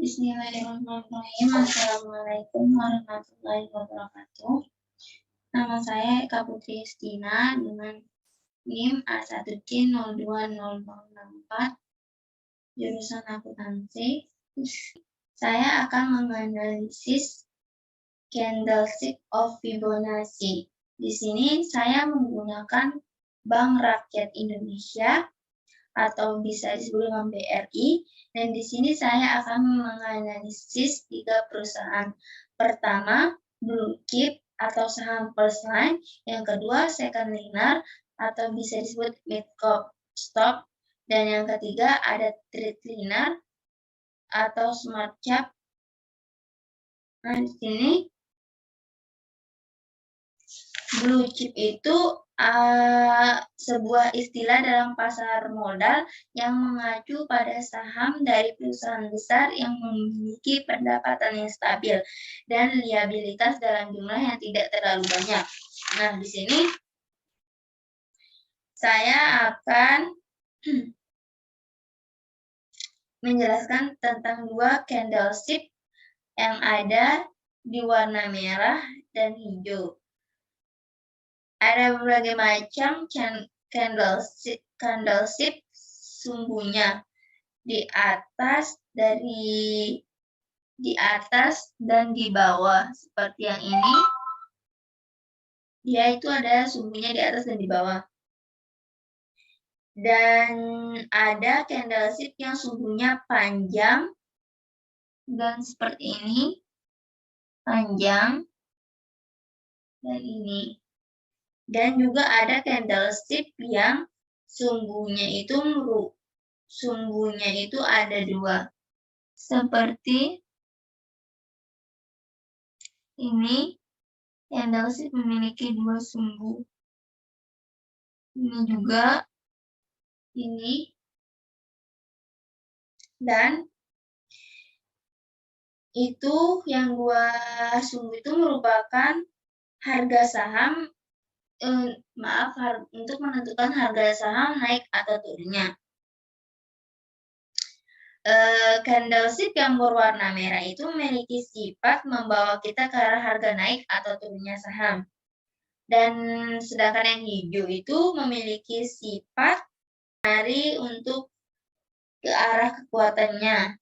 Bismillahirrahmanirrahim. Assalamualaikum warahmatullahi wabarakatuh. Nama saya Eka Putri Yustina dengan NIM A1C020064, jurusan akuntansi. Saya akan menganalisis candlestick of Fibonacci. Di sini saya menggunakan Bank Rakyat Indonesia atau bisa disebut dengan BRI, dan di sini saya akan menganalisis 3 perusahaan. Pertama, Blue Chip atau saham First Line, yang kedua Second Liner atau bisa disebut Mid Cap Stock, dan yang ketiga ada Trade Liner atau Smart Cap. Nah, di sini Blue Chip itu sebuah istilah dalam pasar modal yang mengacu pada saham dari perusahaan besar yang memiliki pendapatan yang stabil dan liabilitas dalam jumlah yang tidak terlalu banyak. Nah, di sini saya akan menjelaskan tentang 2 candlestick yang ada di warna merah dan hijau. Ada berbagai macam candlestick sumbunya di atas dan di bawah, seperti yang ini. Dia itu ada sumbunya di atas dan di bawah. Dan ada candlestick yang sumbunya panjang dan seperti ini, panjang dan ini. Dan juga ada candlestick yang sumbunya itu ada 2. Seperti ini, candlestick memiliki 2 sumbu. Ini juga, ini. Dan itu yang 2 sumbu itu merupakan harga saham, untuk menentukan harga saham naik atau turunnya. Candlestick yang berwarna merah itu memiliki sifat membawa kita ke arah harga naik atau turunnya saham. Dan sedangkan yang hijau itu memiliki sifat menarik untuk ke arah kekuatannya.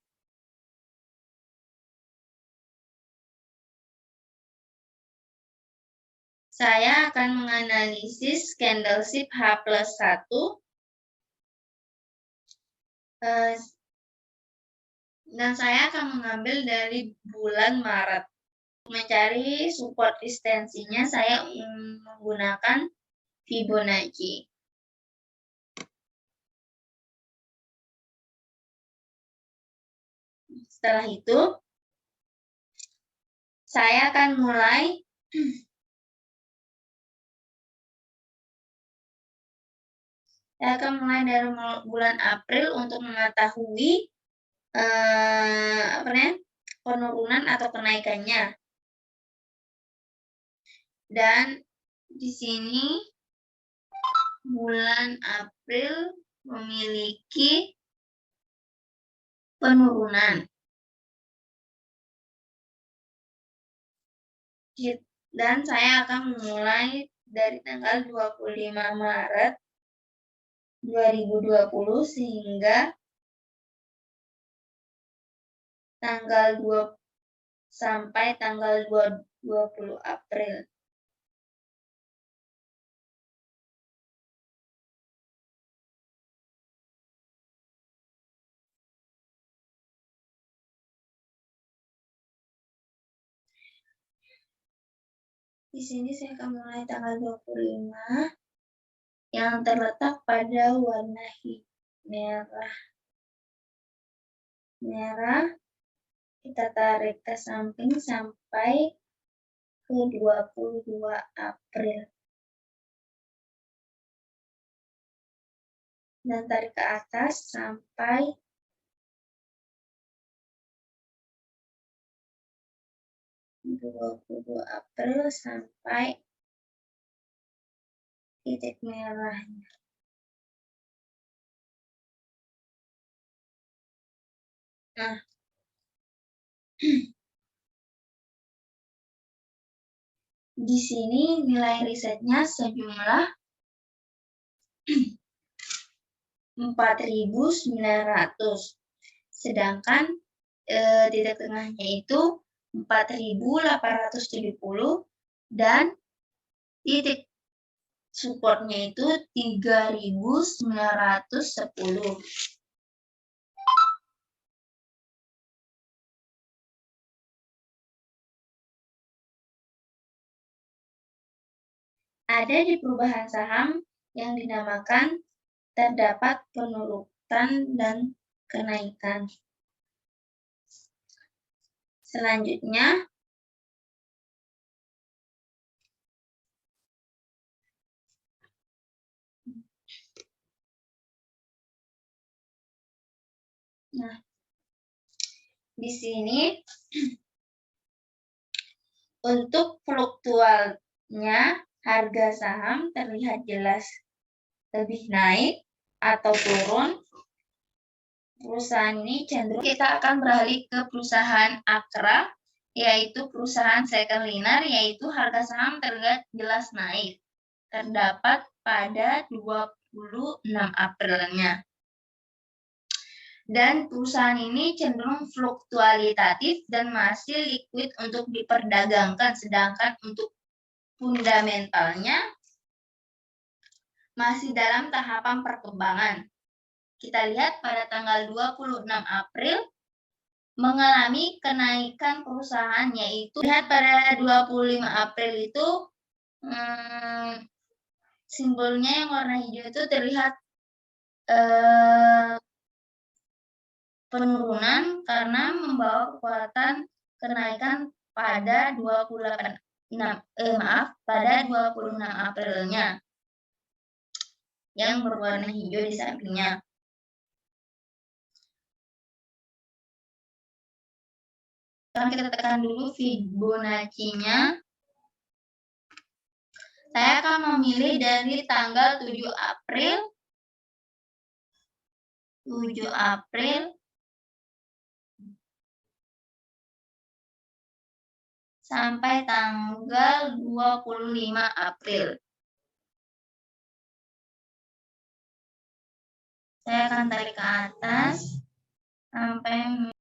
Saya akan menganalisis candlestick H+1. Dan saya akan mengambil dari bulan Maret. Mencari support resistensinya, saya menggunakan Fibonacci. Setelah itu, saya akan mulai dari bulan April untuk mengetahui penurunan atau kenaikannya. Dan di sini bulan April memiliki penurunan. Dan saya akan memulai dari tanggal 25 Maret 2020 sehingga sampai tanggal 20 April. Di sini saya akan mulai tanggal 25 yang terletak pada warna merah. Kita tarik ke samping sampai ke 22 April. Dan tarik ke atas sampai 22 April sampai titik merahnya. Nah, Di sini nilai risetnya sejumlah 4.900. Sedangkan titik tengahnya itu 4.870 dan titik supportnya itu 3.910. Ada di perubahan saham yang dinamakan terdapat penurunan dan kenaikan. Selanjutnya, di sini untuk fluktualnya harga saham terlihat jelas lebih naik atau turun. Perusahaan ini cenderung kita akan beralih ke perusahaan Akra, yaitu perusahaan second liner, yaitu harga saham terlihat jelas naik. Terdapat pada 26 Aprilnya. Dan perusahaan ini cenderung fluktualitatif dan masih liquid untuk diperdagangkan, sedangkan untuk fundamentalnya masih dalam tahapan perkembangan. Kita lihat pada tanggal 26 April mengalami kenaikan perusahaan, yaitu lihat pada 25 April itu simbolnya yang warna hijau itu terlihat penurunan karena membawa kekuatan kenaikan pada 26 Aprilnya yang berwarna hijau di sampingnya. Sekarang kita tekan dulu Fibonacci-nya. Saya akan memilih dari tanggal 7 April sampai tanggal 25 April. Saya akan tarik ke atas sampai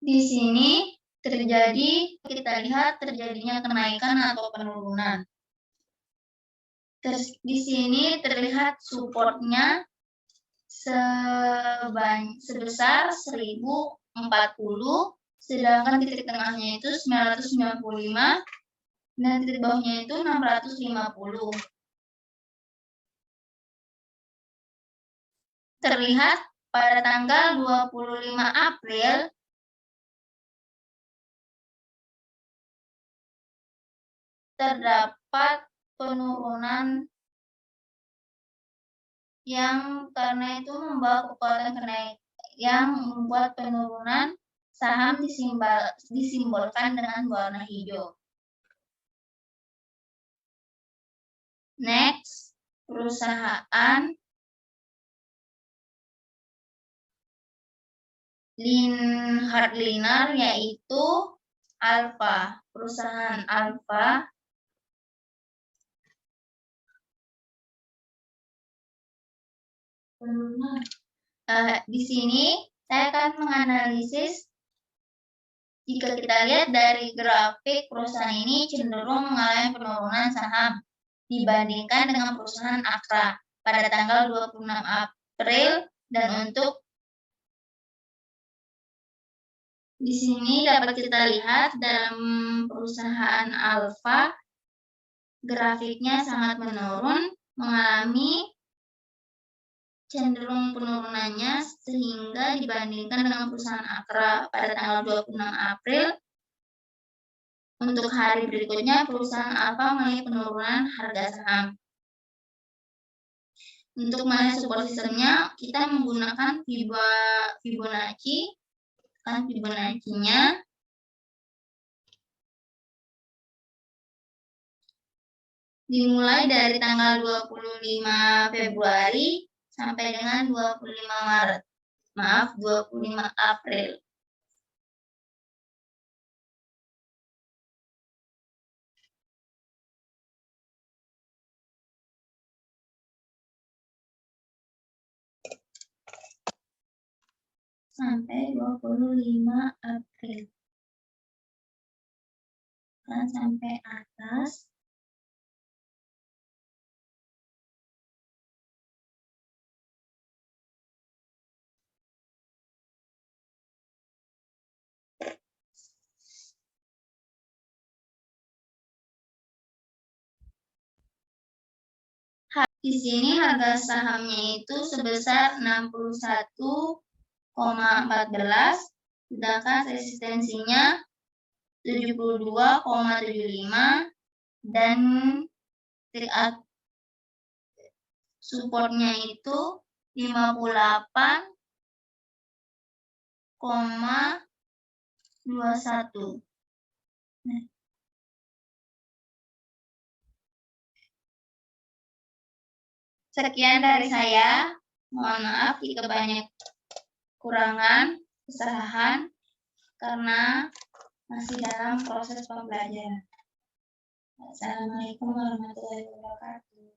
di sini kita lihat terjadinya kenaikan atau penurunan. Terus di sini terlihat supportnya sebesar 1040, sedangkan titik tengahnya itu 995 dan titik bawahnya itu 650. Terlihat pada tanggal 25 April terdapat penurunan yang karena itu membawa kekuatan kenaikan yang membuat penurunan saham disimbolkan dengan warna hijau. Next, perusahaan hardliner yaitu Alfa. Perusahaan Alfa di sini saya akan menganalisis. Jika kita lihat dari grafik, perusahaan ini cenderung mengalami penurunan saham dibandingkan dengan perusahaan Akra pada tanggal 26 April, dan untuk di sini dapat kita lihat dalam perusahaan Alfa grafiknya sangat menurun, mengalami cenderung penurunannya sehingga dibandingkan dengan perusahaan Akra pada tanggal 26 April, untuk hari berikutnya perusahaan Alfa mengalami penurunan harga saham. Untuk melihat support systemnya, kita menggunakan Fibonacci. Fibonacci-nya dimulai dari tanggal 25 Februari sampai dengan 25 Maret. Maaf, 25 April. Sampai 25 April. Dan sampai atas. Di sini harga sahamnya itu sebesar 61,14, sedangkan resistensinya 72,75 dan supportnya itu 58,21. Sekian dari saya. Mohon maaf jika banyak kurangan, kesalahan, karena masih dalam proses pembelajaran. Assalamualaikum warahmatullahi wabarakatuh.